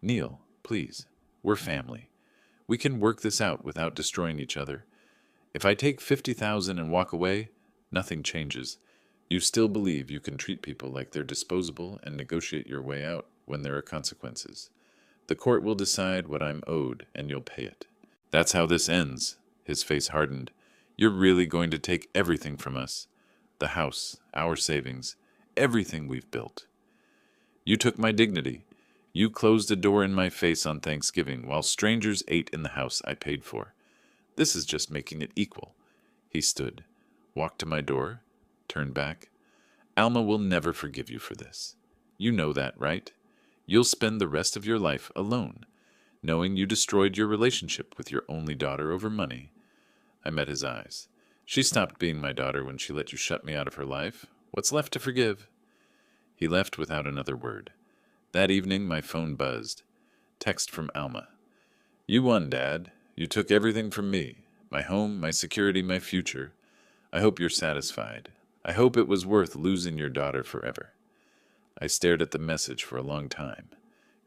Neil, please, we're family. We can work this out without destroying each other. If I take $50,000 and walk away, nothing changes. You still believe you can treat people like they're disposable and negotiate your way out when there are consequences. The court will decide what I'm owed, and you'll pay it. That's how this ends. His face hardened. You're really going to take everything from us. The house, our savings, everything we've built. You took my dignity. You closed a door in my face on Thanksgiving while strangers ate in the house I paid for. This is just making it equal. He stood, walked to my door, turned back. Alma will never forgive you for this. You know that, right? You'll spend the rest of your life alone, knowing you destroyed your relationship with your only daughter over money. I met his eyes. She stopped being my daughter when she let you shut me out of her life. What's left to forgive? He left without another word. That evening, my phone buzzed. Text from Alma. You won, Dad. You took everything from me. My home, my security, my future. I hope you're satisfied. I hope it was worth losing your daughter forever. I stared at the message for a long time.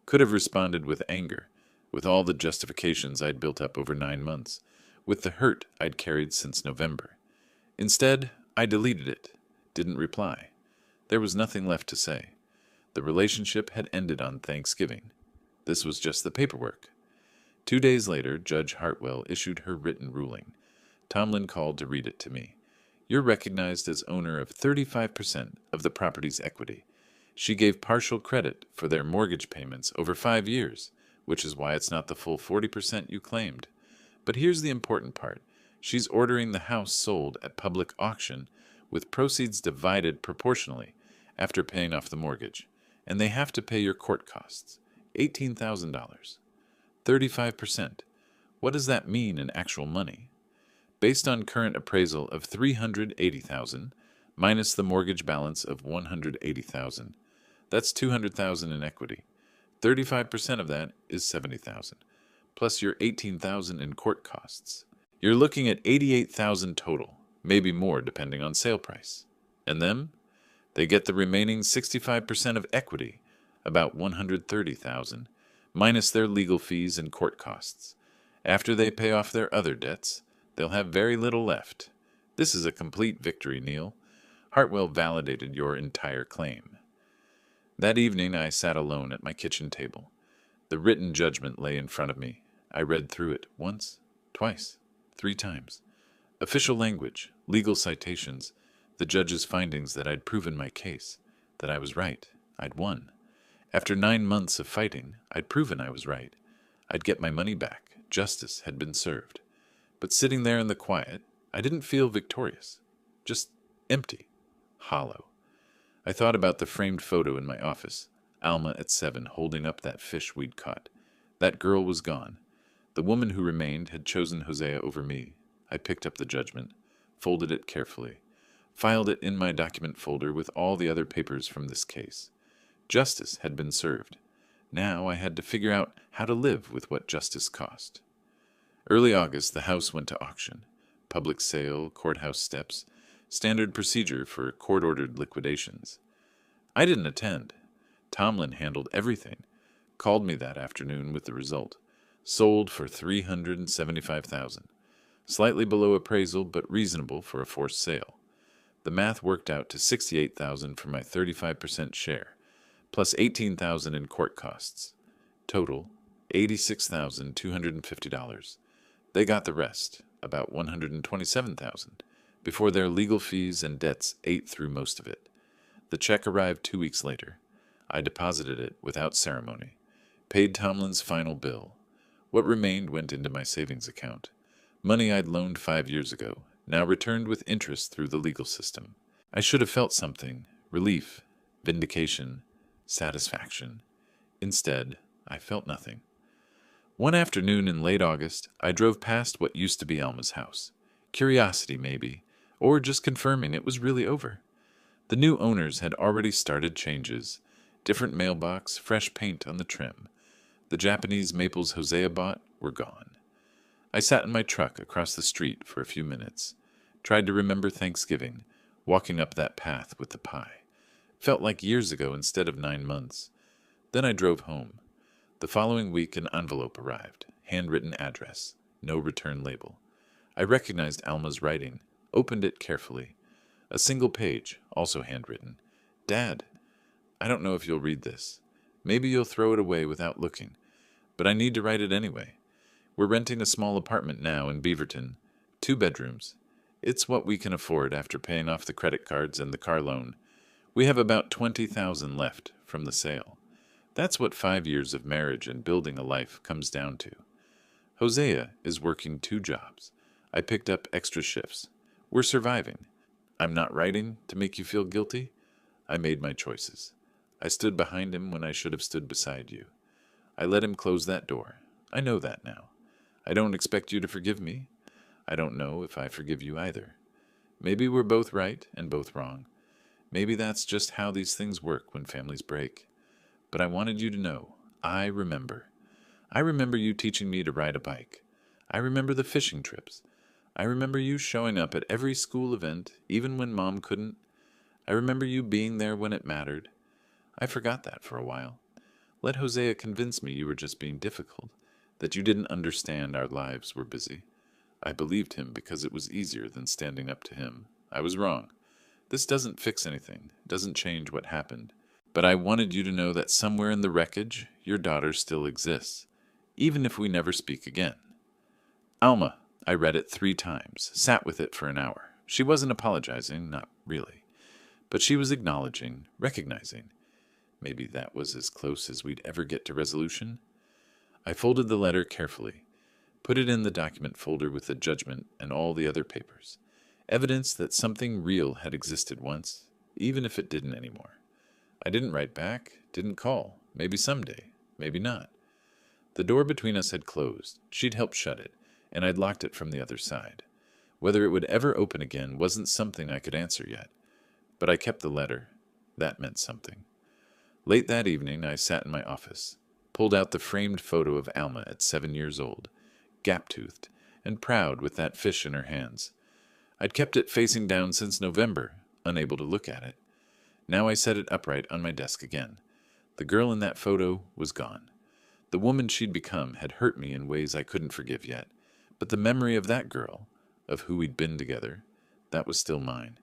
Could have responded with anger, with all the justifications I'd built up over 9 months, with the hurt I'd carried since November. Instead, I deleted it, didn't reply. There was nothing left to say. The relationship had ended on Thanksgiving. This was just the paperwork. 2 days later, Judge Hartwell issued her written ruling. Tomlin called to read it to me. You're recognized as owner of 35% of the property's equity. She gave partial credit for their mortgage payments over 5 years, which is why it's not the full 40% you claimed. But here's the important part. She's ordering the house sold at public auction with proceeds divided proportionally after paying off the mortgage, and they have to pay your court costs, $18,000. 35%. What does that mean in actual money? Based on current appraisal of $380,000 minus the mortgage balance of $180,000, that's $200,000 in equity. 35% of that is $70,000, plus your $18,000 in court costs. You're looking at $88,000 total, maybe more depending on sale price. And them? They get the remaining 65% of equity, about $130,000, minus their legal fees and court costs. After they pay off their other debts, they'll have very little left. This is a complete victory, Neil. Hartwell validated your entire claim. That evening I sat alone at my kitchen table. The written judgment lay in front of me. I read through it once, twice, 3 times. Official language, legal citations, the judge's findings that I'd proven my case, that I was right, I'd won. After 9 months of fighting, I'd proven I was right. I'd get my money back. Justice had been served. But sitting there in the quiet, I didn't feel victorious. Just empty. Hollow. I thought about the framed photo in my office. Alma at 7 holding up that fish we'd caught. That girl was gone. The woman who remained had chosen Hosea over me. I picked up the judgment, folded it carefully, filed it in my document folder with all the other papers from this case. Justice had been served. Now I had to figure out how to live with what justice cost. Early August, the house went to auction. Public sale, courthouse steps, standard procedure for court-ordered liquidations. I didn't attend. Tomlin handled everything. Called me that afternoon with the result. Sold for $375,000. Slightly below appraisal, but reasonable for a forced sale. The math worked out to $68,000 for my 35% share, plus $18,000 in court costs. Total, $86,250. They got the rest, about $127,000, before their legal fees and debts ate through most of it. The check arrived 2 weeks later. I deposited it without ceremony, paid Tomlin's final bill. What remained went into my savings account. Money I'd loaned 5 years ago, now returned with interest through the legal system. I should have felt something, relief, vindication, satisfaction. Instead, I felt nothing. One afternoon in late August, I drove past what used to be Alma's house. Curiosity, maybe, or just confirming it was really over. The new owners had already started changes. Different mailbox, fresh paint on the trim. The Japanese maples Hosea bought were gone. I sat in my truck across the street for a few minutes. Tried to remember Thanksgiving, walking up that path with the pie. Felt like years ago instead of 9 months. Then I drove home. The following week an envelope arrived, handwritten address, no return label. I recognized Alma's writing, opened it carefully. A single page, also handwritten. Dad, I don't know if you'll read this. Maybe you'll throw it away without looking. But I need to write it anyway. We're renting a small apartment now in Beaverton. 2 bedrooms. It's what we can afford after paying off the credit cards and the car loan. We have about $20,000 left from the sale. That's what 5 years of marriage and building a life comes down to. Hosea is working 2 jobs. I picked up extra shifts. We're surviving. I'm not writing to make you feel guilty. I made my choices. I stood behind him when I should have stood beside you. I let him close that door. I know that now. I don't expect you to forgive me. I don't know if I forgive you either. Maybe we're both right and both wrong. Maybe that's just how these things work when families break. But I wanted you to know, I remember. I remember you teaching me to ride a bike. I remember the fishing trips. I remember you showing up at every school event, even when Mom couldn't. I remember you being there when it mattered. I forgot that for a while. Let Hosea convince me you were just being difficult, that you didn't understand our lives were busy. I believed him because it was easier than standing up to him. I was wrong. This doesn't fix anything, doesn't change what happened. But I wanted you to know that somewhere in the wreckage, your daughter still exists, even if we never speak again. Alma, I read it 3 times, sat with it for an hour. She wasn't apologizing, not really. But she was acknowledging, recognizing. Maybe that was as close as we'd ever get to resolution. I folded the letter carefully, put it in the document folder with the judgment and all the other papers. Evidence that something real had existed once, even if it didn't anymore. I didn't write back, didn't call. Maybe someday, maybe not. The door between us had closed. She'd helped shut it, and I'd locked it from the other side. Whether it would ever open again wasn't something I could answer yet. But I kept the letter. That meant something. Late that evening, I sat in my office, pulled out the framed photo of Alma at 7 years old, gap-toothed, and proud with that fish in her hands. I'd kept it facing down since November, unable to look at it. Now I set it upright on my desk again. The girl in that photo was gone. The woman she'd become had hurt me in ways I couldn't forgive yet, but the memory of that girl, of who we'd been together, that was still mine.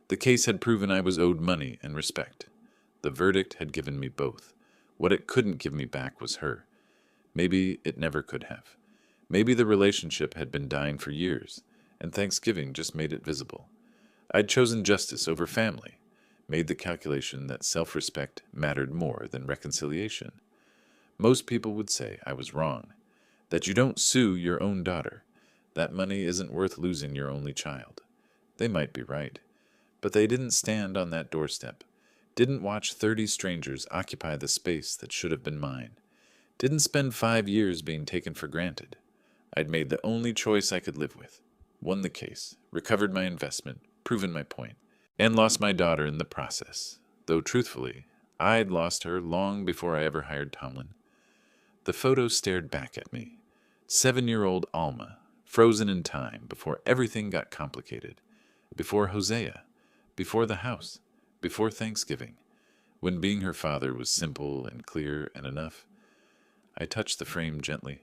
The case had proven I was owed money and respect. The verdict had given me both. What it couldn't give me back was her. Maybe it never could have. Maybe the relationship had been dying for years, and Thanksgiving just made it visible. I'd chosen justice over family, made the calculation that self-respect mattered more than reconciliation. Most people would say I was wrong, that you don't sue your own daughter, that money isn't worth losing your only child. They might be right, but they didn't stand on that doorstep, didn't watch 30 strangers occupy the space that should have been mine, didn't spend 5 years being taken for granted. I'd made the only choice I could live with, won the case, recovered my investment, proven my point, and lost my daughter in the process, though truthfully, I'd lost her long before I ever hired Tomlin. The photo stared back at me. 7-year-old Alma, frozen in time before everything got complicated, before Hosea, before the house, before Thanksgiving, when being her father was simple and clear and enough. I touched the frame gently.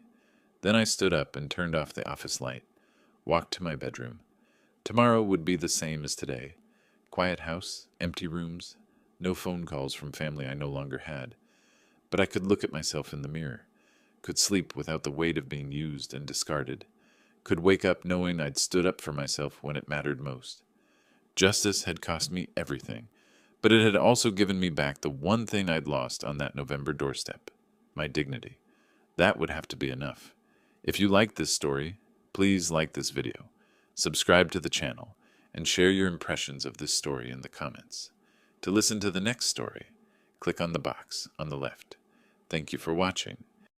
Then I stood up and turned off the office light, walked to my bedroom. Tomorrow would be the same as today. Quiet house, empty rooms, no phone calls from family I no longer had. But I could look at myself in the mirror, could sleep without the weight of being used and discarded, could wake up knowing I'd stood up for myself when it mattered most. Justice had cost me everything, but it had also given me back the one thing I'd lost on that November doorstep, my dignity. That would have to be enough. If you like this story, please like this video, subscribe to the channel, and share your impressions of this story in the comments. To listen to the next story, click on the box on the left. Thank you for watching.